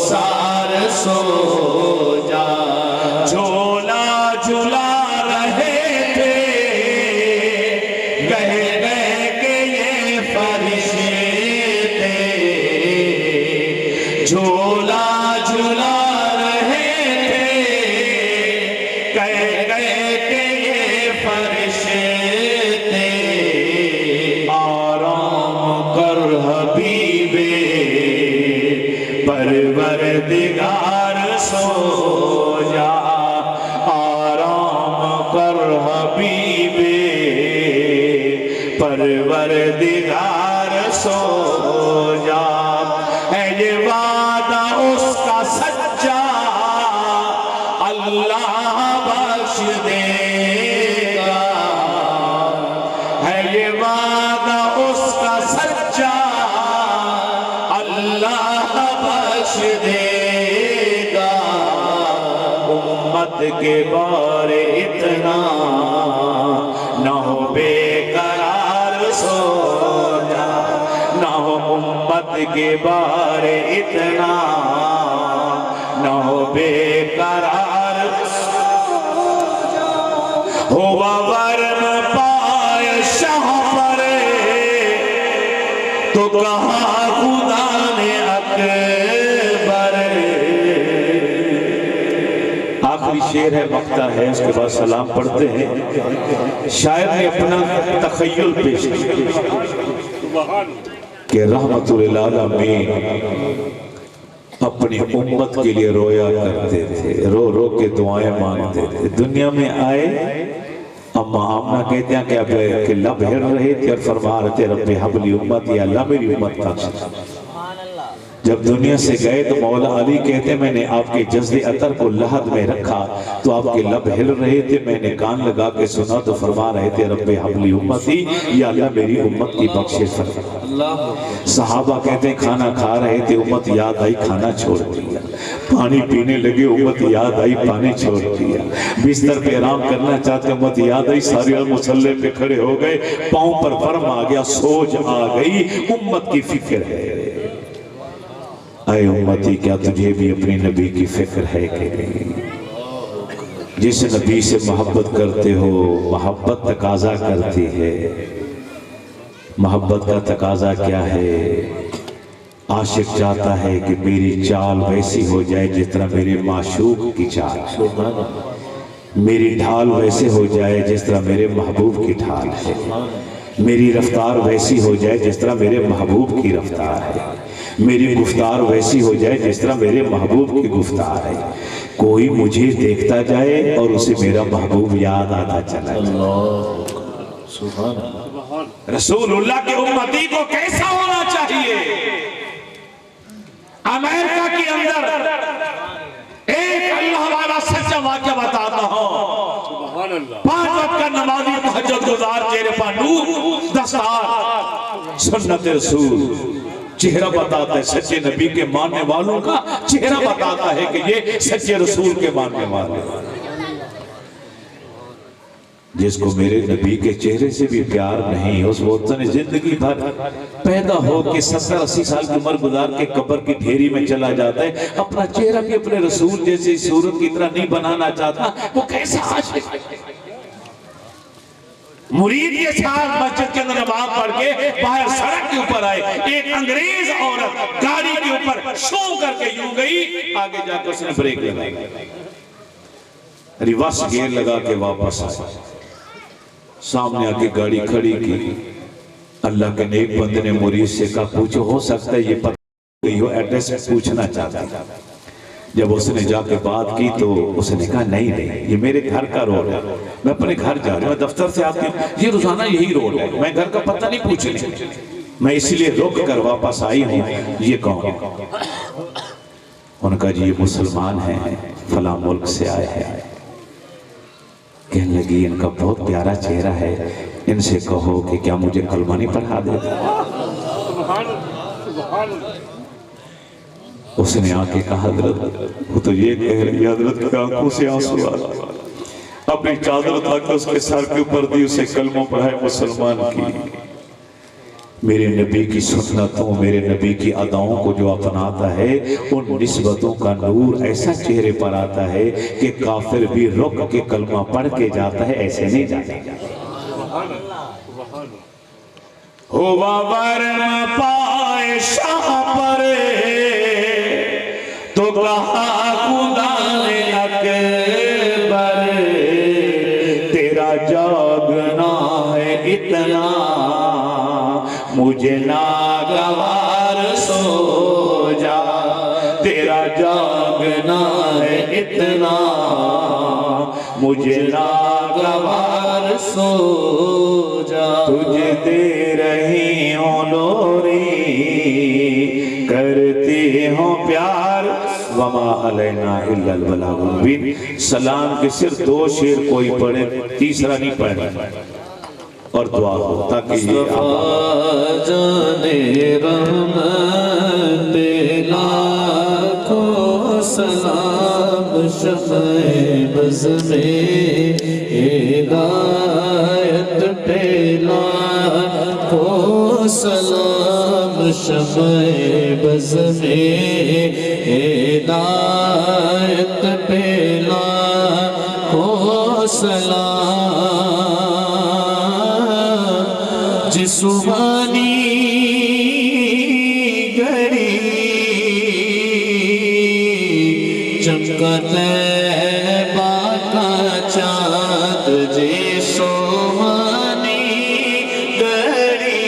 Speaker 1: سار سو جا، جھولا جھلا رہے تھے کہہ گئے کہ یہ فرشتے، جھولا جھلا رہے تھے کہہ گئے کہ یہ فرشتے، آرام کر حبیبِ پروردگار سو جا، آرام کر حبیبِ پروردگار سو جا، ہے یہ وعدہ اس کا سچا اللہ بخش دے گا، ہے یہ وعدہ اس کا سچا اللہ بخش دے گا، امت کے بارے اتنا نہ ہو بے قرار سو جا، نہ ہو امت کے بارے اتنا نہ ہو بے قرار سو جا، ہوا ورم پائے شاہ پر تو کہا خدا نے اکبر، آخری شعر ہے مقطع ہے، اس کے بعد سلام پڑھتے ہیں۔ شاعر نے اپنا تخیل پیش کیا، کہ رحمت للعالمین اپنی امت کے لیے رویا کرتے تھے، رو رو کے دعائیں مانگتے تھے۔ دنیا میں آئے اما آمنہ کہتے ہیں کہ اب کہ لب ہر رہے تھے اور فرما رہے تھے رب حب لی امت، یا اللہ میری امت بخش۔ جب دنیا سے گئے تو مولا علی کہتے ہیں میں نے آپ کے جزد عطر کو لحد میں رکھا تو آپ کے لب ہل رہے تھے، میں نے کان لگا کے سنا تو فرما رہے تھے رب حب لی امتی، یا اللہ میری امت کی بخشش فرما۔ صحابہ کہتے ہیں کھانا کھا رہے تھے، امت یاد آئی کھانا چھوڑ دیا، پانی پینے لگے امت یاد آئی پانی چھوڑ دیا، بستر پہ آرام کرنا چاہتے امت یاد آئی سارے مصلے پہ کھڑے ہو گئے، پاؤں پر فرم آ گیا، سوج آ گئی، امت کی فکر ہے۔ اے امتی کیا تجھے بھی اپنی نبی کی فکر ہے کہ نہیں؟ جس نبی سے محبت کرتے ہو محبت تقاضا کرتی ہے۔ محبت کا تقاضا کیا ہے؟ عاشق چاہتا ہے کہ میری چال ویسی ہو جائے جس طرح میرے معشوق کی چال، میری ڈھال ویسے ہو جائے جس طرح میرے محبوب کی ڈھال ہے، میری رفتار ویسی ہو جائے جس طرح میرے محبوب کی رفتار ہے، میری گفتار ویسی ہو جائے جس طرح میرے محبوب کی گفتار ہے۔ کوئی مجھے دیکھتا جائے اور اسے میرا محبوب یاد آتا چلا جائے۔ رسول اللہ کے امتی کو کیسا ہونا چاہیے؟ امریکہ کے اندر ایک اللہ والا سچا واقعہ بتاتا ہوں۔ 5 وقت کا نمازی تہجد گزار چہرے پر نور دستار، سنت رسول چہرہ بتاتا ہے، سچے نبی کے ماننے والوں کا چہرہ بتاتا ہے کہ یہ سچے رسول کے ماننے والے۔ جس کو میرے نبی کے چہرے سے بھی پیار نہیں، اس وقت نے زندگی بھر پیدا ہو کے 70-80 سال کی عمر گزار کے قبر کی ڈھیری میں چلا جاتا ہے، اپنا چہرہ بھی اپنے رسول جیسے صورت کی طرح نہیں بنانا چاہتا، وہ کیسا عاشق ہے؟ مرید کے ساتھ مسجد کے اندر نماز پڑھ کے باہر سڑک کے اوپر آئے، ایک انگریز عورت گاڑی کے اوپر شو کر کے یوں گئی، آگے جا کر اس نے بریک لگائی، ریورس گیئر لگا کے واپس آئے، سامنے آ کے گاڑی کھڑی کی۔ اللہ کے نیک بندے نے مرید سے کہا پوچھو ہو سکتا ہے یہ پتہ گئی ہو، ایڈریس پوچھنا چاہتا ہے۔ جب اس نے جا کے بات کی تو اس نے کہا نہیں یہ میرے گھر کا روڈ ہے، میں اپنے گھر جا رہا ہوں، میں دفتر سے آتی ہوں، یہ روزانہ یہی روڈ ہے، میں گھر کا پتہ نہیں پوچھنے، میں اس لیے رک کر واپس آئی ہوں، یہ کون؟ ان کا جی یہ مسلمان ہیں، فلاں ملک سے آئے ہیں۔ کہنے لگی ان کا بہت پیارا چہرہ ہے، ان سے کہو کہ کیا مجھے کلمہ نہیں پڑھا دیتا؟ اس نے آکے کہا حضرت وہ تو یہ کہہ رہی حضرت کی آنکھوں سے آنسو آتا، اپنی چادر اٹھا کے اس کے سر کے اوپر دی، اسے کلمہ پڑھائے مسلمان کی۔ میرے نبی کی سنتوں، میرے نبی کی اداؤں کو جو اپناتا ہے، ان نسبتوں کا نور ایسا چہرے پر آتا ہے کہ کافر بھی رک کے کلمہ پڑھ کے جاتا ہے، ایسے نہیں جاتا۔ ہوا ورم پائے شاہ پر تو کہا خدا اکبر، تیرا جاگنا ہے اتنا مجھے ناگوار، سو جا تیرا جاگنا ہے اتنا مجھے ناگوار، سو جا تجھے دے رہی ہوں لوری، کرتی ہوں پیار، وما علینا الا البلاغ المبین۔ سلام کے صرف 2 شعر کوئی پڑھے، تیسرا نہیں پڑھنا، اور دعا ہو تاکہ یہ
Speaker 3: جانے رحمت لاکھوں سلام، شفع بز میں ہدایت پہ لاکھوں سلام، شفع بز میں ہدایت پہ لاکھوں سلام، جسمانی گھڑی چمکا طیبہ کا چاند، جسمانی گھڑی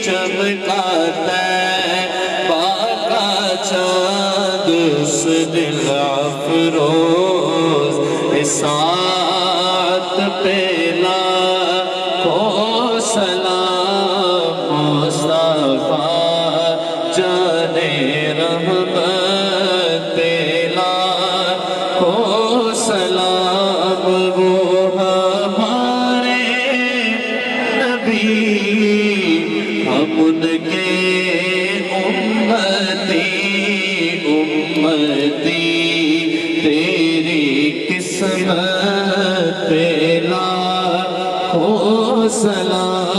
Speaker 3: چمکا طیبہ کا چاند اس دل افروز ساتھ پہلا کو سلام مصطفیٰ جانے رحمت پہلا کو سلام وہ ہمارے نبی ہم ان کے امتی تیری قسمت پہ لاکھوں سلام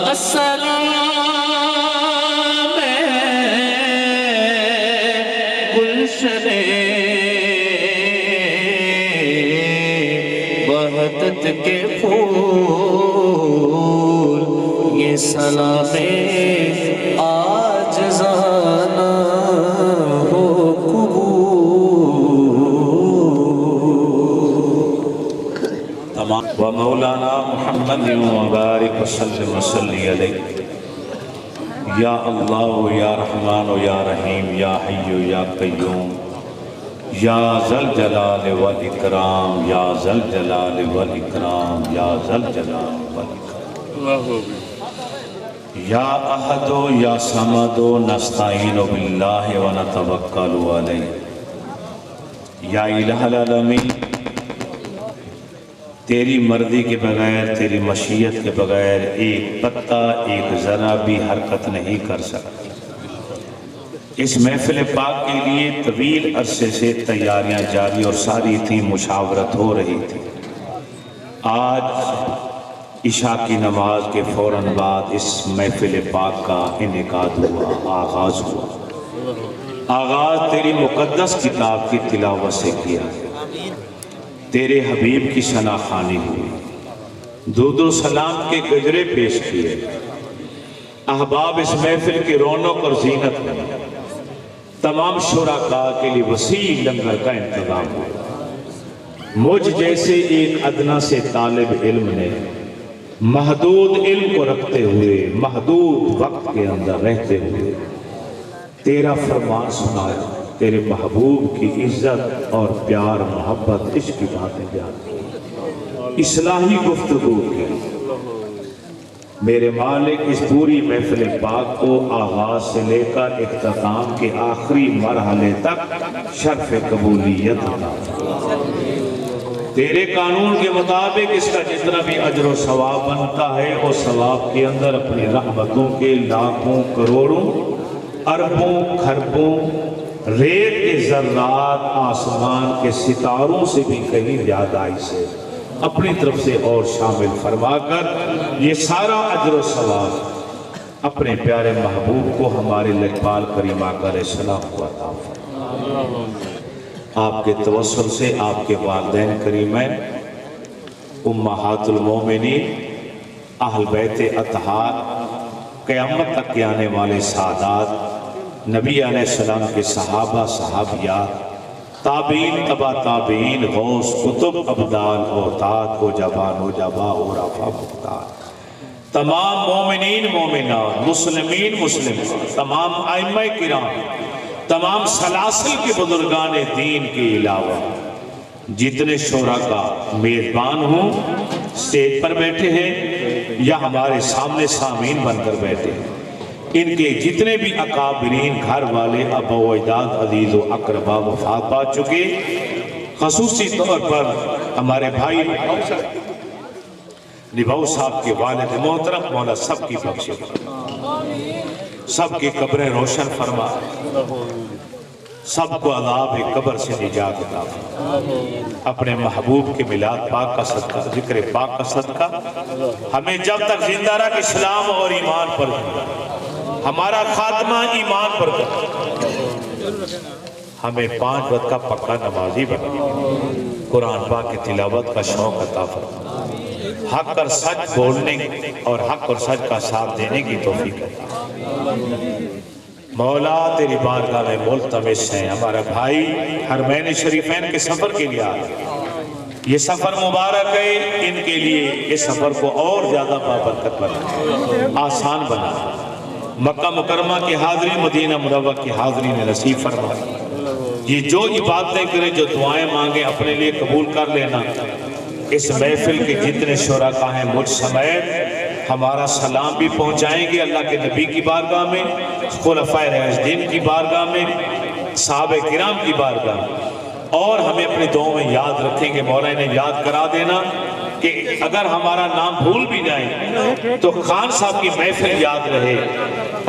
Speaker 3: السلام گلشن وحدت کے پھول یہ سلام عاجزانہ ہو قبول
Speaker 1: ومولانا محمد وبارک وسلم وصلی علیہ یا اللہ یا رحمان یا رحیم یا حی یا قیوم یا ذل جلال والاکرام یا ذل جلال والاکرام یا ذل جلال والاکرام یا احد یا صمد نستعین باللہ ونتوکل علیہ یا الہ العالمین تیری مرضی کے بغیر تیری مشیت کے بغیر ایک پتہ ایک ذرہ بھی حرکت نہیں کر سکتی اس محفل پاک کے لیے طویل عرصے سے تیاریاں جاری اور ساری تھی مشاورت ہو رہی تھی آج عشاء کی نماز کے فوراً بعد اس محفل پاک کا انعقاد ہوا آغاز ہوا آغاز تیری مقدس کتاب کی تلاوت سے کیا تیرے حبیب کی ثنا خوانی ہوئی درود و سلام کے گجرے پیش کیے احباب اس محفل کی رونق اور زینت میں تمام شرکاء کے لیے وسیع لنگر کا انتظام ہوا مجھ جیسے ایک ادنا سے طالب علم نے محدود علم کو رکھتے ہوئے محدود وقت کے اندر رہتے ہوئے تیرا فرمان سنایا تیرے محبوب کی عزت اور پیار محبت عشق کی باتیں بیان کی اصلاحی گفتگو کی میرے مالک اس پوری محفل پاک کو آغاز سے لے کر اختتام کے آخری مرحلے تک شرف قبولیت عطا تیرے قانون کے مطابق اس کا جتنا بھی اجر و ثواب بنتا ہے وہ ثواب کے اندر اپنی رحمتوں کے لاکھوں کروڑوں اربوں کھربوں ریت کے ذرات آسمان کے ستاروں سے بھی کہیں زیادہ اسے اپنی طرف سے اور شامل فرما کر یہ سارا اجر و ثواب اپنے پیارے محبوب کو ہمارے لجپال کریم آقا علیہ السلام کو عطا فرما آپ کے توسل سے آپ کے والدین کریمین امہات المومنین اہل بیت اطہار قیامت تک کے آنے والے سادات نبی علیہ السلام کے صحابہ صحابیات تابعین تبا تابعین غوث قطب ابدال اوتاد عجبا نجبا عرفا مختار تمام مومنین مومنات مسلمین مسلمات تمام ائمہ کرام تمام سلاسل کے بزرگان دین کے علاوہ جتنے شرکاء میزبان ہوں اسٹیج پر بیٹھے ہیں یا ہمارے سامنے سامعین بن کر بیٹھے ہیں ان کے جتنے بھی اکابرین گھر والے ابا و اجداد عزیز و اقربا وفات پا چکے خصوصی طور پر ہمارے بھائی نبھاؤ صاحب کے والد محترم مولا سب کی بخشے سب کی قبریں روشن فرما سب کو عذاب قبر سے نجات عطا فرما اپنے محبوب کے میلاد پاک کا صدقہ ذکر پاک کا صدقہ ہمیں جب تک زندہ رکھ اسلام اور ایمان پر ہمارا خاتمہ ایمان پر کر ہمیں 5 وقت کا پکا نمازی بنا قرآن پاک کی تلاوت کا شوق عطا فرما حق اور سچ بولنے اور حق اور سچ کا ساتھ دینے کی توفیق عطا مولا تیری بارگاہ میں ملتمس ہیں ہمارا بھائی حرمین شریفین کے سفر کے لیے آئے یہ سفر مبارک ہے ان کے لیے اس سفر کو اور زیادہ بابرکت بنا آسان بنا مکہ مکرمہ کی حاضری، مدینہ منورہ کی حاضری نے نصیب فرمائی۔ یہ جو عبادتیں کریں، جو دعائیں مانگیں، اپنے لیے قبول کر لینا۔ اس محفل کے جتنے شرکاء ہیں مجھ سمیت ہمارا سلام بھی پہنچائیں گے اللہ کے نبی کی بارگاہ میں، خلفائے راشدین کی بارگاہ میں، صحابہ کرام کی بارگاہ میں، اور ہمیں اپنے دعاؤں میں یاد رکھیں گے۔ مولا نے یاد کرا دینا کہ اگر ہمارا نام بھول بھی جائیں تو خان صاحب کی محفل یاد رہے،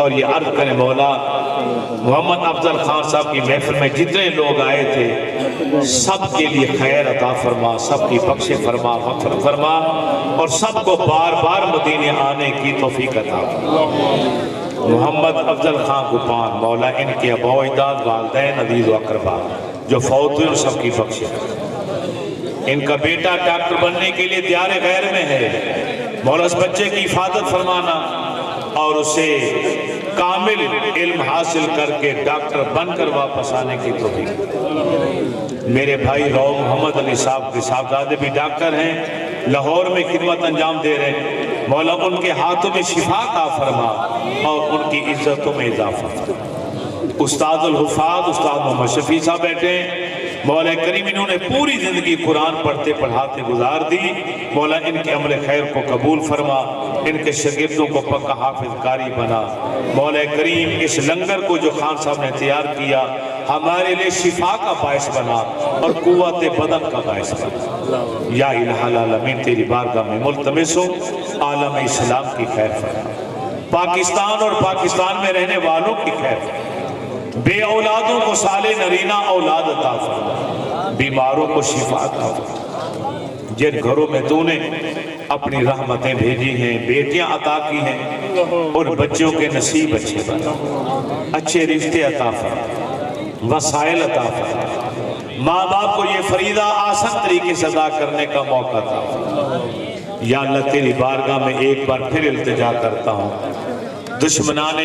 Speaker 1: اور یہ عرض کریں مولا محمد افضل خان صاحب کی محفل میں جتنے لوگ آئے تھے سب کے لیے خیر عطا فرما، سب کی بخش فرما، مغفرت فرما، اور سب کو بار بار مدینے آنے کی توفیق عطا فرما۔ محمد افضل خان گپان مولا ان کے ابا و اجداد، والدین، عزیز و اقربا جو فوت ہوئے سب کی بخش۔ ان کا بیٹا ڈاکٹر بننے کے لیے دیار غیر میں ہے، مولا اس بچے کی حفاظت فرمانا اور اسے کامل علم حاصل کر کے ڈاکٹر بن کر واپس آنے کی توفیق۔ میرے بھائی رو محمد علی صاحب کے صاحبزادے بھی ڈاکٹر ہیں، لاہور میں خدمت انجام دے رہے ہیں، مولا ان کے ہاتھوں میں شفا عطا فرما اور ان کی عزتوں میں اضافہ فرما۔ استاد الحفاظ استاد محمد شفیع صاحب بیٹھے ہیں، مولا کریم انہوں نے پوری زندگی قرآن پڑھتے پڑھاتے گزار دی، مولا ان کے عمل خیر کو قبول فرما، ان کے شاگردوں کو پکا حافظ قاری بنا۔ مولا کریم اس لنگر کو جو خان صاحب نے تیار کیا ہمارے لیے شفا کا باعث بنا اور قوت بدن کا باعث بنا۔ یا الہ العالمین تیری بارگاہ میں ملتمس ہوں عالم اسلام کی خیر فرما، پاکستان اور پاکستان میں رہنے والوں کی خیر فرما، بے اولادوں کو صالح نرینہ اولاد عطا فرما، بیماروں کو شفا عطا فرما۔ جن گھروں میں تو نے اپنی رحمتیں بھیجی ہیں، بیٹیاں عطا کی ہیں، ان بچوں کے نصیب اچھے بنا، اچھے رشتے عطا فرما، وسائل عطا فرما، ماں باپ کو یہ فریضہ آسان طریقے سے ادا کرنے کا موقع عطا فرما۔ یا اللہ تیری بارگاہ میں ایک بار پھر التجا کرتا ہوں، دشمنان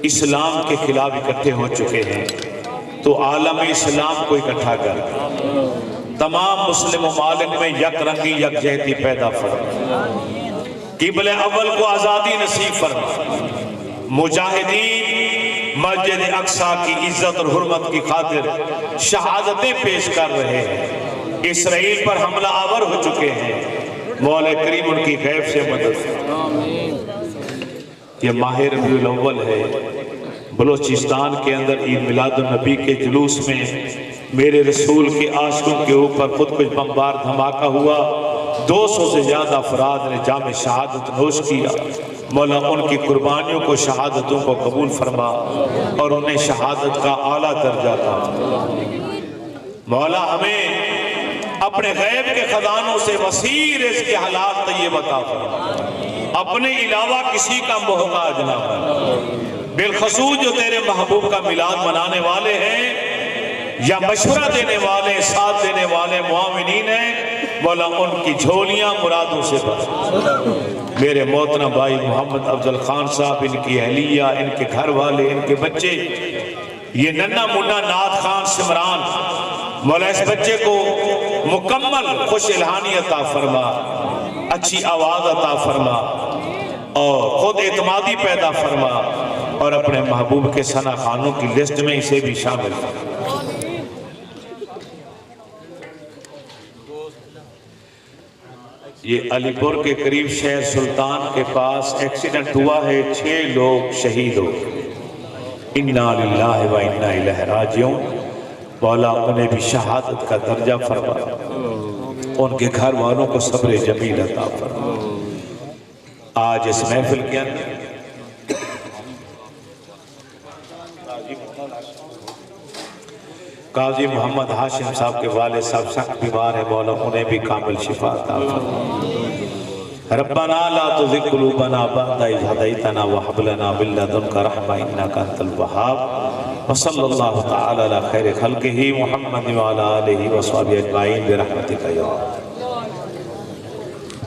Speaker 1: اسلام کے خلاف اکٹھے ہو چکے ہیں، تو عالم اسلام کو اکٹھا کر تمام مسلم ممالک میں یک رنگی یکجہتی پیدا فرما، قبلہ اول کو آزادی نصیب فرما۔ مجاہدین مسجد اقصیٰ کی عزت اور حرمت کی خاطر شہادتیں پیش کر رہے ہیں، اسرائیل پر حملہ آور ہو چکے ہیں، مولا کریم ان کی غیب سے مدد فرما۔ یہ ماہ ربیع الاول ہے، بلوچستان کے اندر عید میلاد النبی کے جلوس میں میرے رسول کے عاشقوں کے اوپر خود کچھ بمبار دھماکہ ہوا، 200 سے زیادہ افراد نے جام شہادت نوش کیا۔ مولا ان کی قربانیوں کو، شہادتوں کو قبول فرما اور انہیں شہادت کا اعلیٰ درجہ عطا۔ مولا ہمیں اپنے غیب کے خزانوں سے وسیع رزق کے حالات طیب عطا فرما، اپنے علاوہ کسی کا محتاج نہ بنا۔ بالخصوص جو تیرے محبوب کا میلاد منانے والے ہیں یا مشورہ دینے والے، ساتھ دینے والے معاونین ہیں، مولا ان کی جھولیاں مرادوں سے بھر۔ میرے محترم بھائی محمد افضل خان صاحب، ان کی اہلیہ، ان کے گھر والے، ان کے بچے، یہ ننھا منھا نعت خان سمران، مولا اس بچے کو مکمل خوش الہانی عطا فرما، اچھی آواز عطا فرما اور خود اعتمادی پیدا فرما، اور اپنے محبوب کے ثنا خانوں کی لسٹ میں اسے بھی شامل فرما۔ یہ علی پور کے قریب شہر سلطان کے پاس ایکسیڈنٹ ہوا ہے، 6 لوگ شہید ہو گئے۔ انا للہ و انا الیہ راجعون۔ مولا انہیں بھی شہادت کا درجہ فرما، ان کے گھر والوں کو صبر جمیل عطا فرما۔ آج اس محفل کے اندر قاضی محمد ہاشم صاحب کے والد صاحب سخت بیمار ہے، مولا انہیں بھی کامل شفا عطا فرما۔ ربنا لا تزغ قلوبنا بعد إذ هديتنا وهب لنا من لدنك رحمة إنك أنت الوهاب، وصلى الله تعالى على خير خلقه محمد وعلى آله وصحبه أجمعين برحمتك يا رب۔